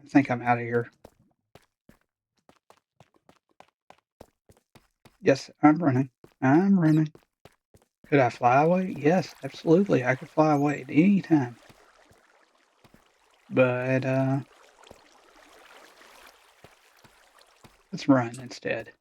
I think I'm out of here. Yes, I'm running. I'm running. Could I fly away? Yes, absolutely. I could fly away at any time. But, let's run instead.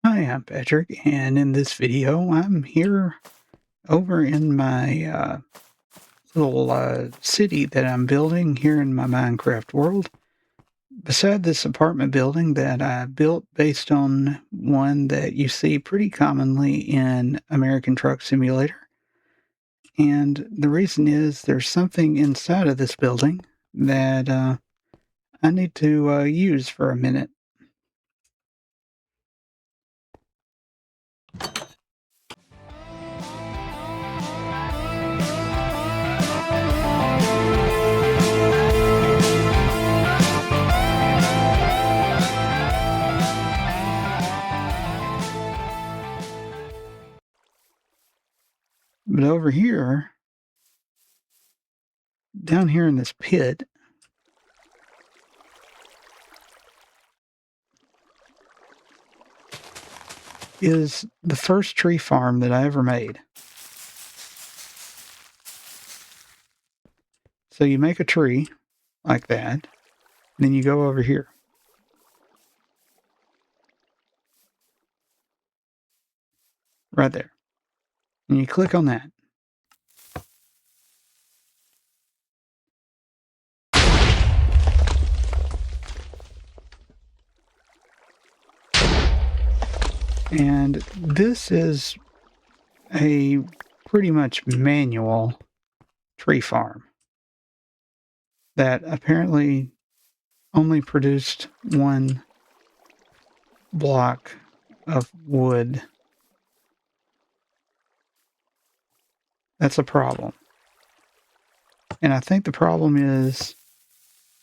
Hi, I'm Patrick, and in this video, I'm here over in my little city that I'm building here in my Minecraft world. Beside this apartment building that I built based on one that you see pretty commonly in American Truck Simulator. And the reason is there's something inside of this building that I need to use for a minute. But over here, down here in this pit, is the first tree farm that I ever made. So you make a tree like that, then you go over here. Right there. And you click on that. And this is a pretty much manual tree farm that apparently only produced one block of wood. That's a problem. And I think the problem is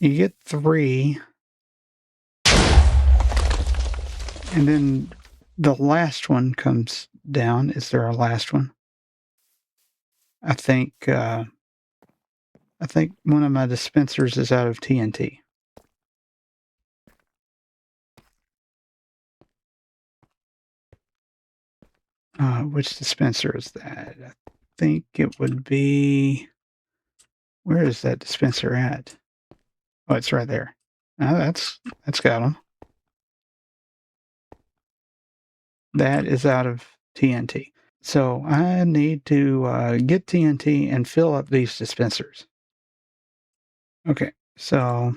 you get 3, and then the last one comes down. Is there a last one? I think one of my dispensers is out of TNT. Which dispenser is that? I think it would be... Where is that dispenser at? Oh, it's right there. Oh, that's got them. That is out of TNT. So I need to get TNT and fill up these dispensers. Okay, so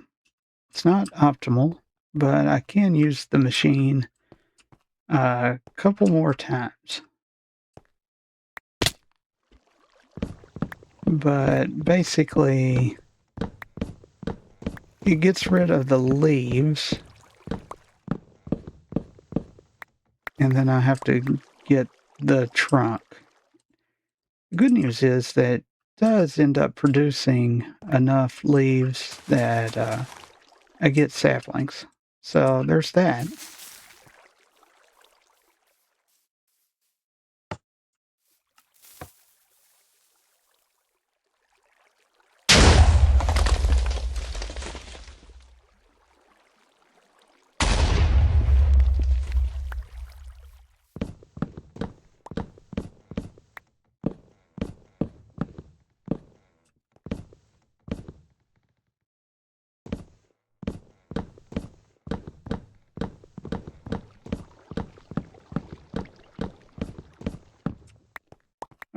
it's not optimal, but I can use the machine a couple more times. But basically, it gets rid of the leaves, and then I have to get the trunk. The good news is that it does end up producing enough leaves that I get saplings. So there's that.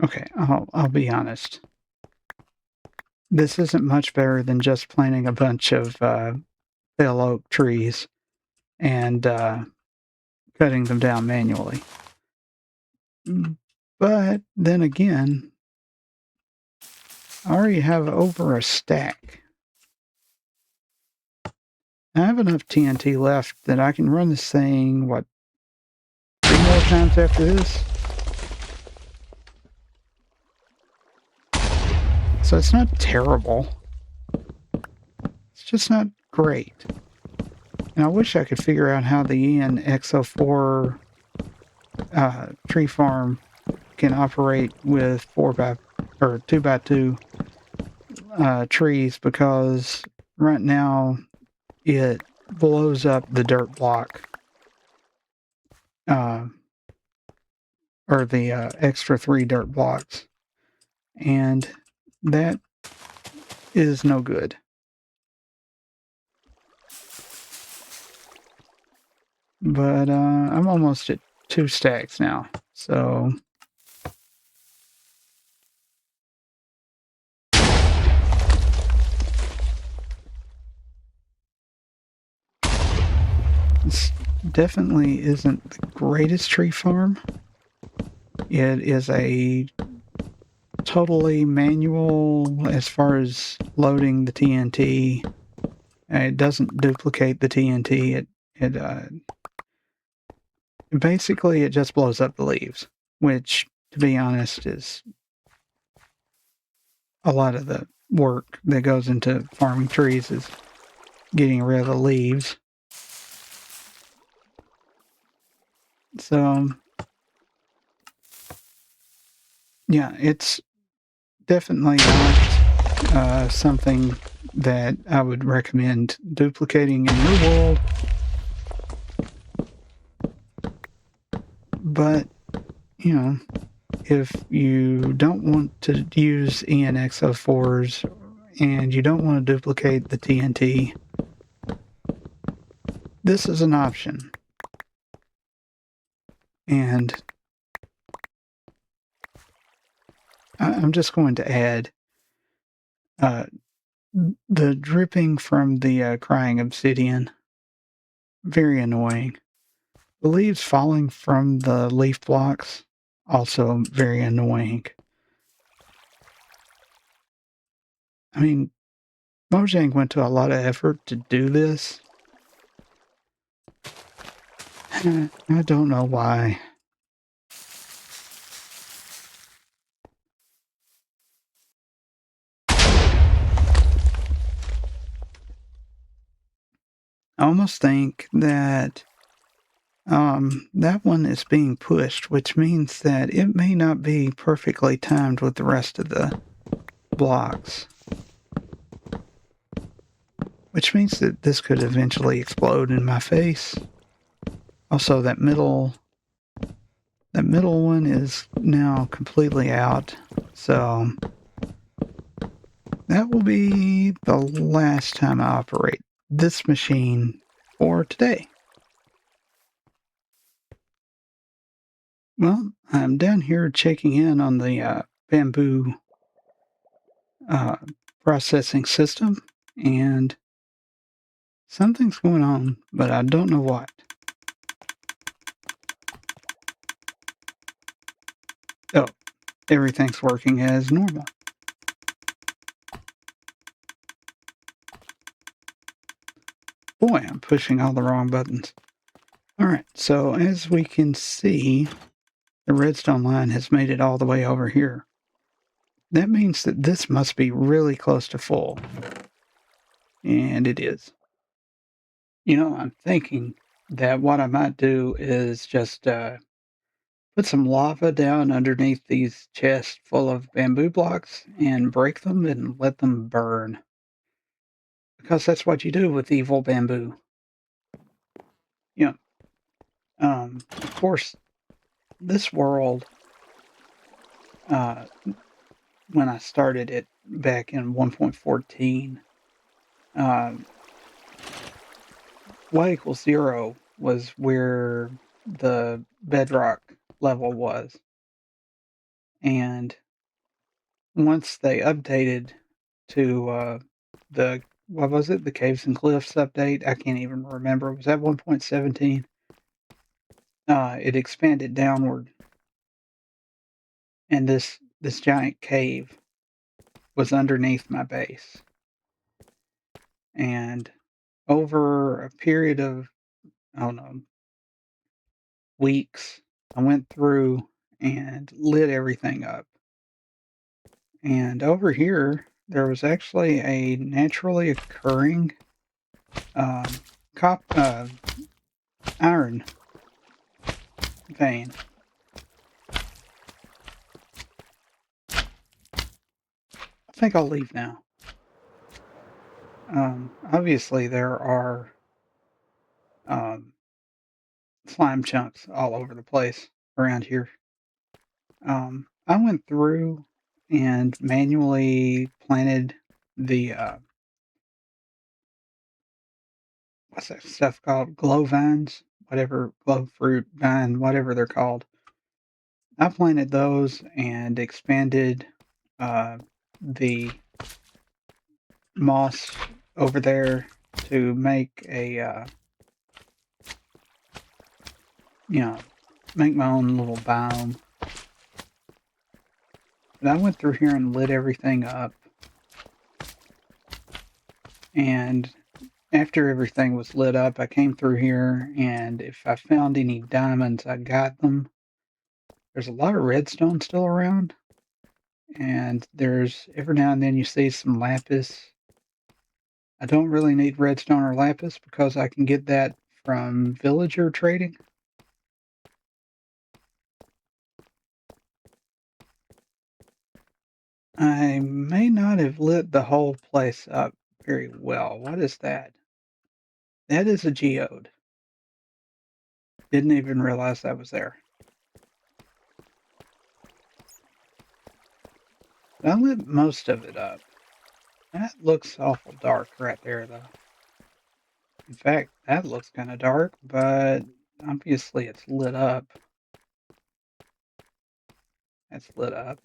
Okay, I'll be honest. This isn't much better than just planting a bunch of pale oak trees and cutting them down manually. But then again, I already have over a stack. I have enough TNT left that I can run this thing, what, 3 more times after this? So it's not terrible. It's just not great. And I wish I could figure out how the ENX04 tree farm can operate with 2x2 trees because right now it blows up the dirt block, or the extra 3 dirt blocks, and that is no good. But I'm almost at 2 stacks now, so this definitely isn't the greatest tree farm. It is a totally manual as far as loading the TNT. It doesn't duplicate the TNT. It basically it just blows up the leaves, which, to be honest, is a lot of the work that goes into farming trees is getting rid of the leaves. So, yeah, it's definitely not something that I would recommend duplicating in your world. But, you know, if you don't want to use ENX04s and you don't want to duplicate the TNT, this is an option. And I'm just going to add the dripping from the crying obsidian. Very annoying. The leaves falling from the leaf blocks, also very annoying. I mean, Mojang went to a lot of effort to do this. I don't know why. I almost think that that one is being pushed, which means that it may not be perfectly timed with the rest of the blocks. Which means that this could eventually explode in my face. Also, that middle one is now completely out, so that will be the last time I operate this machine for today. Well, I'm down here checking in on the bamboo processing system, and something's going on, but I don't know what. Oh, everything's working as normal. Boy, I'm pushing all the wrong buttons. Alright, so as we can see, the redstone line has made it all the way over here. That means that this must be really close to full. And it is. You know, I'm thinking that what I might do is just put some lava down underneath these chests full of bamboo blocks and break them and let them burn. Because that's what you do with evil bamboo. You know, of course, this world, uh, when I started it back in 1.14, uh, y equals 0 was where the bedrock level was. And once they updated to the, what was it? The Caves and Cliffs update? I can't even remember. Was that 1.17? It expanded downward, and this giant cave was underneath my base. And over a period of, I don't know, weeks, I went through and lit everything up. And over here, there was actually a naturally occurring um, iron vein. I think I'll leave now. Obviously there are um, slime chunks all over the place around here. I went through and manually planted the what's that stuff called? Glow vines, whatever, glow fruit vine, whatever they're called. I planted those and expanded uh, the moss over there to make you know, make my own little biome. But I went through here and lit everything up, and after everything was lit up, I came through here, and if I found any diamonds, I got them. There's a lot of redstone still around, and there's every now and then you see some lapis. I don't really need redstone or lapis because I can get that from villager trading. I may not have lit the whole place up very well. What is that? That is a geode. Didn't even realize that was there. I lit most of it up. That looks awful dark right there, though. In fact, that looks kind of dark, but obviously it's lit up. It's lit up.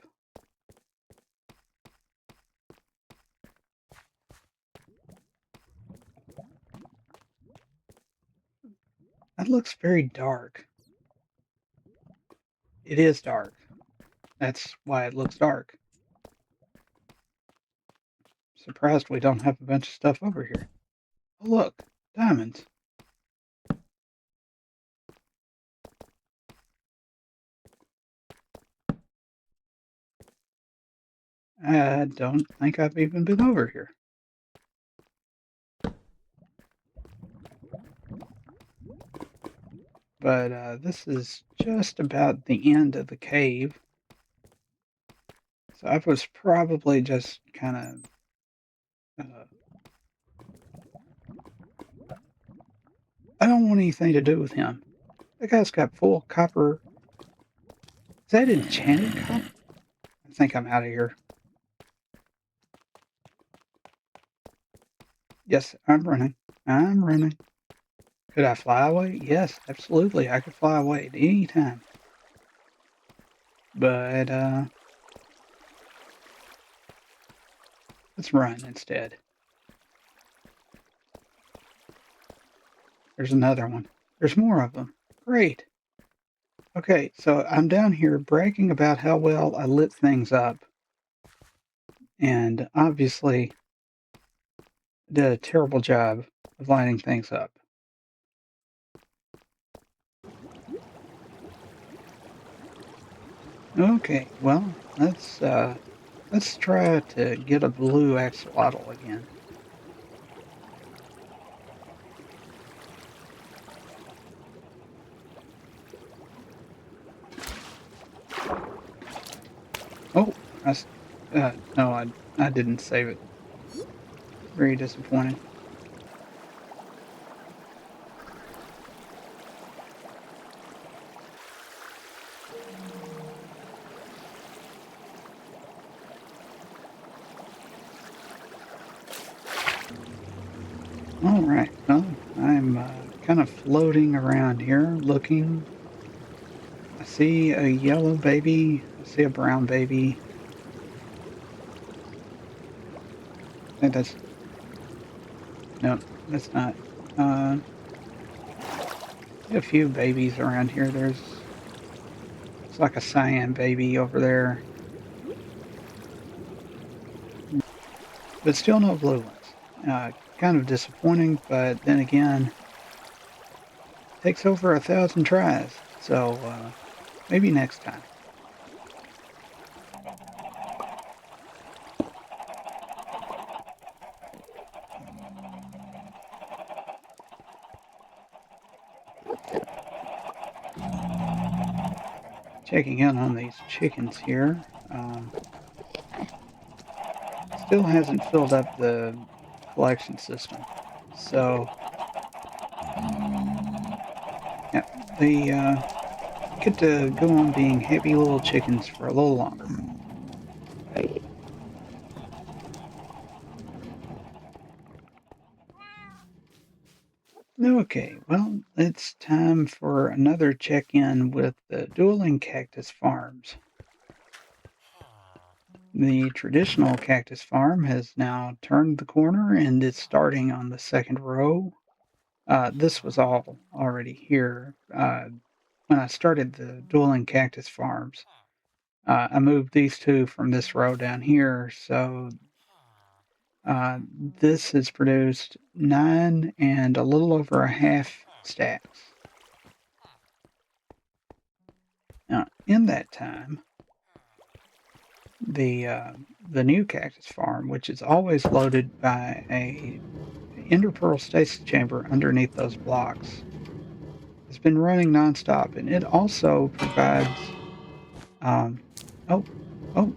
That looks very dark. It is dark. That's why it looks dark. Surprised we don't have a bunch of stuff over here. Oh, look, diamonds. I don't think I've even been over here. But this is just about the end of the cave. So I was probably just kind of. I don't want anything to do with him. That guy's got full copper. Is that enchanted copper? I think I'm out of here. Yes, I'm running. I'm running. Could I fly away? Yes, absolutely. I could fly away at any time. But let's run instead. There's another one. There's more of them. Great. Okay, so I'm down here bragging about how well I lit things up. And obviously did a terrible job of lighting things up. Okay, well, let's try to get a blue axolotl again. Oh, no, I didn't save it. Very disappointing. All right, well, I'm kind of floating around here looking. I see a yellow baby. I see a brown baby. I think that's, no, that's not. Uh, a few babies around here. It's like a cyan baby over there, but still no blue ones. Kind of disappointing, but then again, takes over 1,000 tries. So maybe next time. Checking in on these chickens here. Still hasn't filled up the collection system. So, yeah, they get to go on being happy little chickens for a little longer. Okay, well, it's time for another check-in with the dueling cactus farms. The traditional cactus farm has now turned the corner and is starting on the second row. This was all already here when I started the dueling cactus farms. I moved these two from this row down here, so this has produced 9 and a little over a half stacks. Now, in that time, the new cactus farm, which is always loaded by a interpearl stasis chamber underneath those blocks, has been running nonstop, and it also provides um, oh oh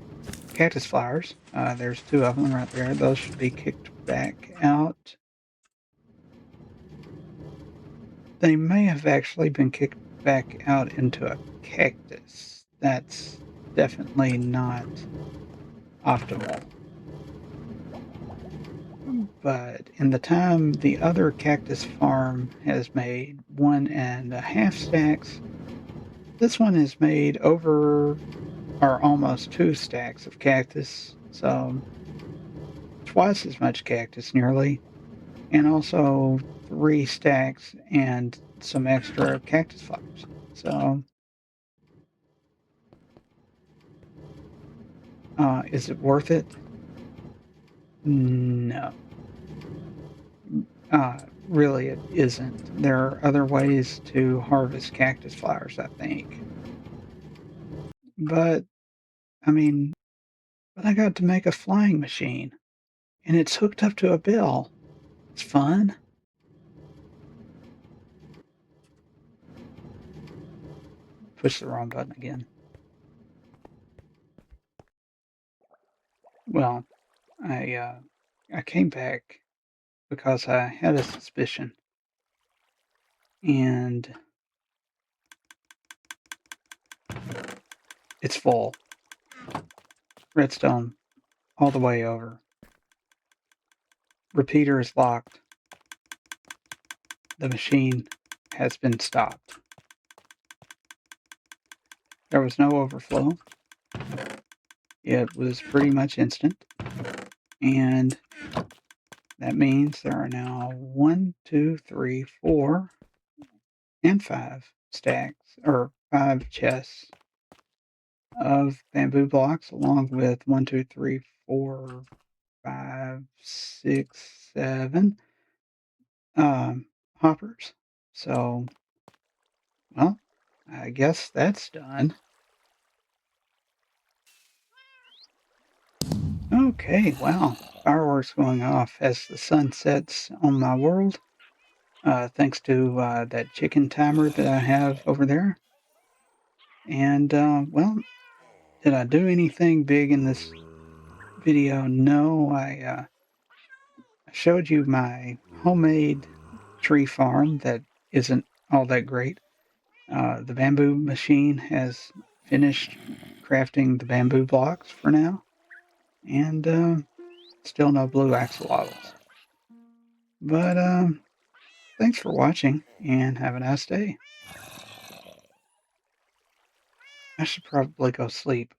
cactus flowers. There's 2 of them right there. Those should be kicked back out. They may have actually been kicked back out into a cactus. That's definitely not optimal. But in the time the other cactus farm has made 1.5 stacks, this one has made over or almost 2 stacks of cactus, so twice as much cactus nearly, and also 3 stacks and some extra cactus flowers. So, is it worth it? No. Really, it isn't. There are other ways to harvest cactus flowers, I think. But, I mean, but I got to make a flying machine, and it's hooked up to a bell. It's fun. Push the wrong button again. Well, I came back because I had a suspicion, and it's full. Redstone all the way over. Repeater is locked. The machine has been stopped. There was no overflow. It was pretty much instant, and that means there are now 1, 2, 3, 4, and 5 stacks or 5 chests of bamboo blocks, along with 1, 2, 3, 4, 5, 6, 7 hoppers. So, well, I guess that's done. Okay, wow. Fireworks going off as the sun sets on my world. Thanks to that chicken timer that I have over there. And, well, did I do anything big in this video? No, I showed you my homemade tree farm that isn't all that great. The bamboo machine has finished crafting the bamboo blocks for now, and still no blue axolotls. But thanks for watching, and have a nice day. I should probably go sleep.